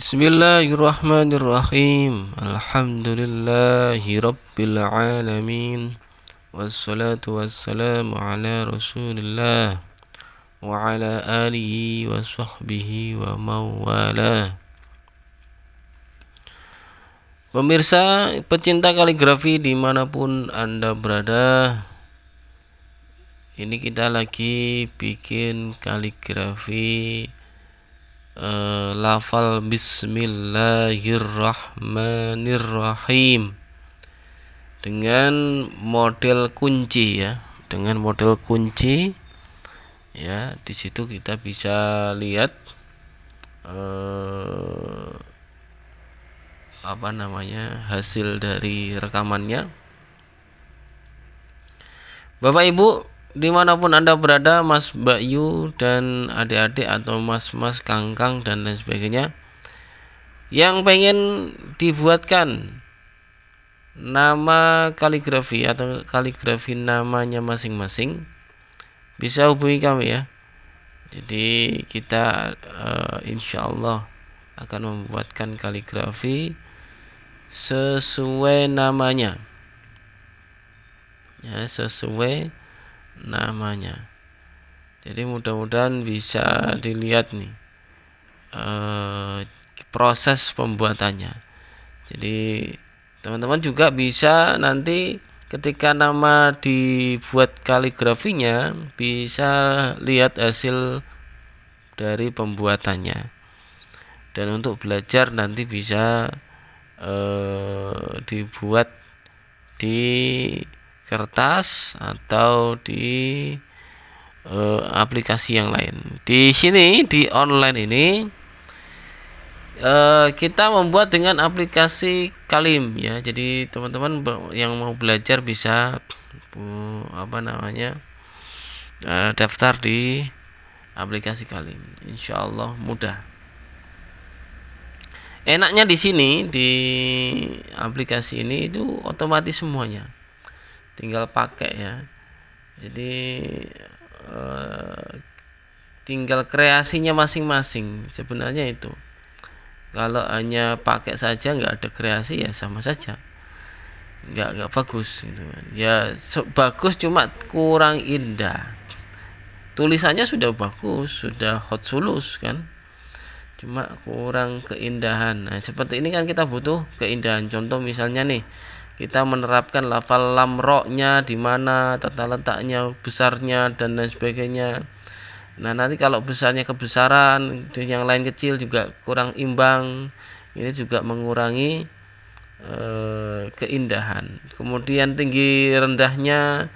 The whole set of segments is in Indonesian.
Bismillahirrahmanirrahim. Alhamdulillahi rabbil alamin. Wassalatu wassalamu ala Rasulillah wa ala alihi wa sahbihi wa mawala. Pemirsa pecinta kaligrafi dimanapun Anda berada, ini kita lagi bikin kaligrafi lafal Bismillahirrahmanirrahim dengan model kunci ya, ya. Di situ kita bisa lihat hasil dari rekamannya. Bapak Ibu dimanapun Anda berada, Mas Bayu dan adik-adik atau mas-mas, kangkang dan lain sebagainya, yang pengen dibuatkan nama kaligrafi atau kaligrafi namanya masing-masing, bisa hubungi kami ya. Jadi kita insyaallah akan membuatkan kaligrafi sesuai namanya ya, sesuai namanya. Jadi mudah-mudahan bisa dilihat nih proses pembuatannya. Jadi teman-teman juga bisa nanti ketika nama dibuat kaligrafinya bisa lihat hasil dari pembuatannya. Dan untuk belajar nanti bisa dibuat di kertas atau di aplikasi yang lain. Di sini di online ini kita membuat dengan aplikasi Kalim ya. Jadi teman-teman yang mau belajar bisa daftar di aplikasi Kalim. Insyaallah mudah. Enaknya di sini di aplikasi ini itu otomatis semuanya. Tinggal pakai ya. Jadi tinggal kreasinya masing-masing sebenarnya itu. Kalau hanya pakai saja nggak ada kreasi ya sama saja, nggak bagus gitu kan. Ya bagus cuma kurang indah. Tulisannya sudah bagus, sudah hot sulus kan, cuma kurang keindahan. Nah seperti ini kan kita butuh keindahan. Contoh misalnya nih, kita menerapkan lafal lam ro-nya di mana, tata letaknya, besarnya dan lain sebagainya. Nah nanti kalau besarnya kebesaran, yang lain kecil juga kurang imbang, ini juga mengurangi keindahan. Kemudian tinggi rendahnya,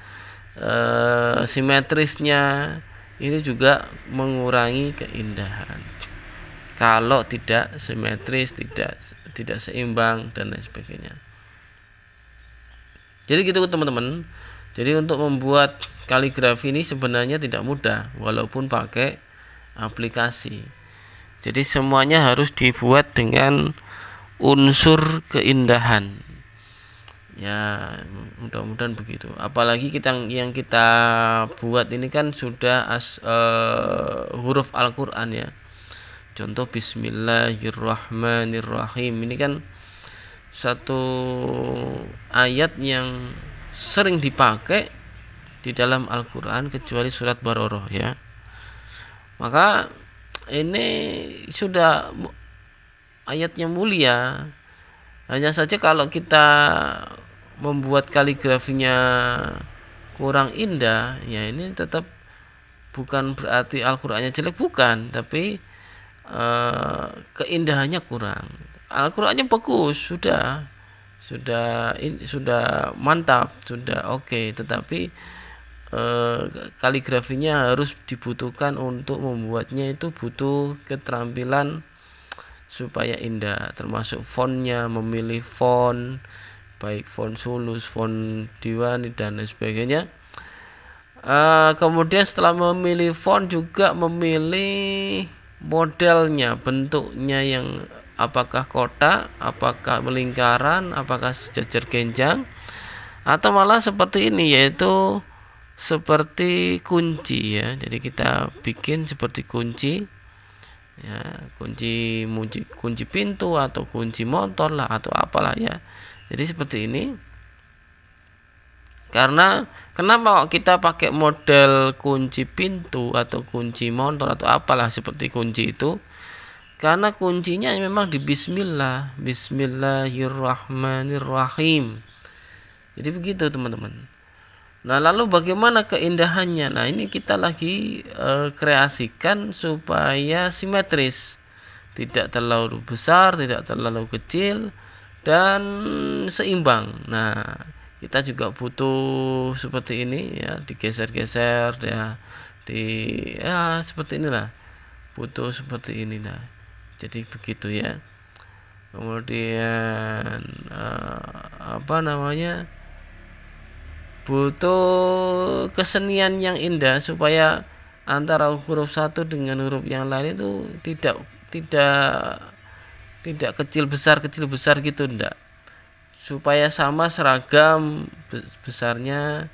simetrisnya, ini juga mengurangi keindahan. Kalau tidak simetris, tidak seimbang dan lain sebagainya. Jadi gitu teman-teman. Jadi untuk membuat kaligrafi ini sebenarnya tidak mudah walaupun pakai aplikasi. Jadi semuanya harus dibuat dengan unsur keindahan. Ya, mudah-mudahan begitu. Apalagi yang kita buat ini kan sudah huruf Al-Qur'an ya. Contoh Bismillahirrahmanirrahim. Ini kan satu ayat yang sering dipakai di dalam Al-Quran kecuali surat Baqarah ya. Maka ini sudah ayat yang mulia. Hanya saja kalau kita membuat kaligrafinya kurang indah, ya ini tetap bukan berarti Al-Qurannya jelek, bukan, tapi keindahannya kurang. Al-Qurannya bagus, sudah mantap, sudah oke, tetapi kaligrafinya harus dibutuhkan. Untuk membuatnya itu butuh keterampilan supaya indah, termasuk fontnya, memilih font, baik font sulus, font diwani dan lain sebagainya. Kemudian setelah memilih font juga memilih modelnya, bentuknya, yang apakah kotak, apakah melingkaran, apakah sejajar genjang, atau malah seperti ini, yaitu seperti kunci ya. Jadi kita bikin seperti kunci ya, kunci pintu atau kunci motor lah atau apalah ya. Jadi seperti ini. Karena kenapa kok kita pakai model kunci pintu atau kunci motor atau apalah seperti kunci itu? Karena kuncinya memang di bismillah, bismillahirrahmanirrahim. Jadi begitu teman-teman. Nah, lalu bagaimana keindahannya? Nah, ini kita lagi kreasikan supaya simetris. Tidak terlalu besar, tidak terlalu kecil, dan seimbang. Nah, kita juga butuh seperti ini ya, digeser-geser ya, seperti inilah. Butuh seperti ini nah. Jadi begitu ya. Kemudian butuh kesenian yang indah supaya antara huruf satu dengan huruf yang lain itu tidak kecil besar gitu, enggak, supaya sama seragam besarnya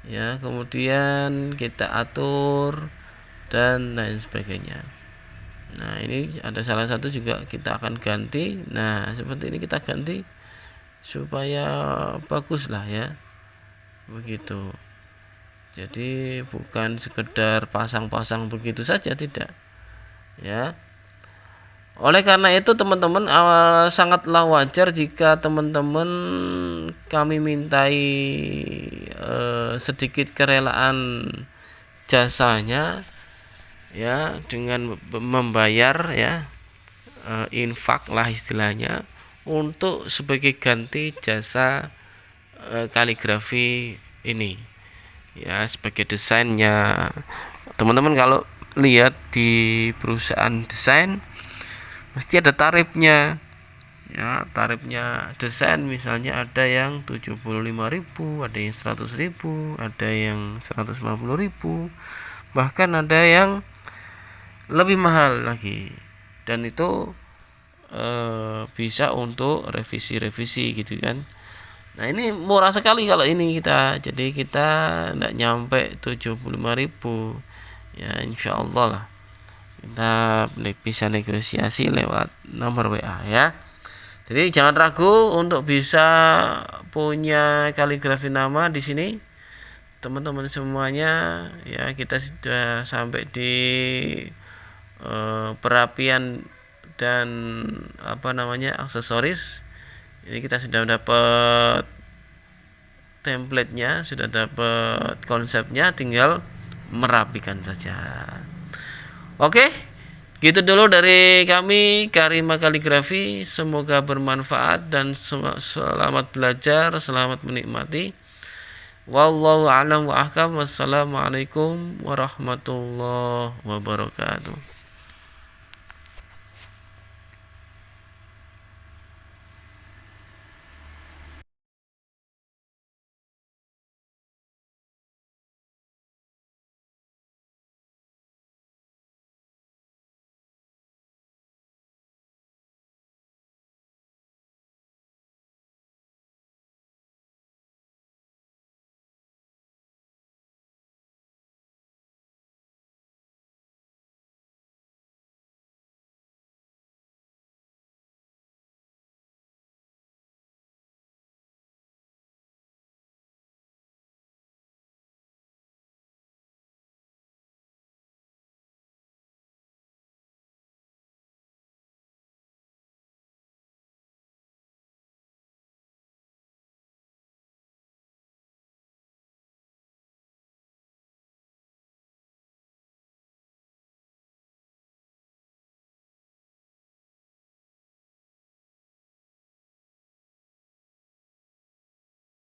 ya, kemudian kita atur dan lain sebagainya. Nah, ini ada salah satu juga kita akan ganti. Nah, seperti ini kita ganti supaya bagus lah ya, begitu. Jadi bukan sekedar pasang-pasang begitu saja, tidak ya. Oleh karena itu teman-teman, sangatlah wajar jika teman-teman kami mintai sedikit kerelaan jasanya ya, dengan membayar ya, infak lah istilahnya, untuk sebagai ganti jasa kaligrafi ini ya, sebagai desainnya. Teman-teman kalau lihat di perusahaan desain mesti ada tarifnya ya, tarifnya desain misalnya ada yang 75.000, ada yang 100.000, ada yang 150.000, bahkan ada yang lebih mahal lagi, dan itu bisa untuk revisi gitu kan. Nah, ini murah sekali kalau ini kita, jadi kita tidak nyampe 75.000 ya, insyaallah lah kita bisa negosiasi lewat nomor WA ya. Jadi jangan ragu untuk bisa punya kaligrafi nama di sini teman-teman semuanya ya. Kita sudah sampai di perapian dan aksesoris. Ini kita sudah dapat template-nya, sudah dapat konsepnya, tinggal merapikan saja. Oke, gitu dulu dari kami Karima Kaligrafi. Semoga bermanfaat dan selamat belajar, selamat menikmati. Wallahu a'lam wa ahkam. Wassalamualaikum warahmatullahi wabarakatuh.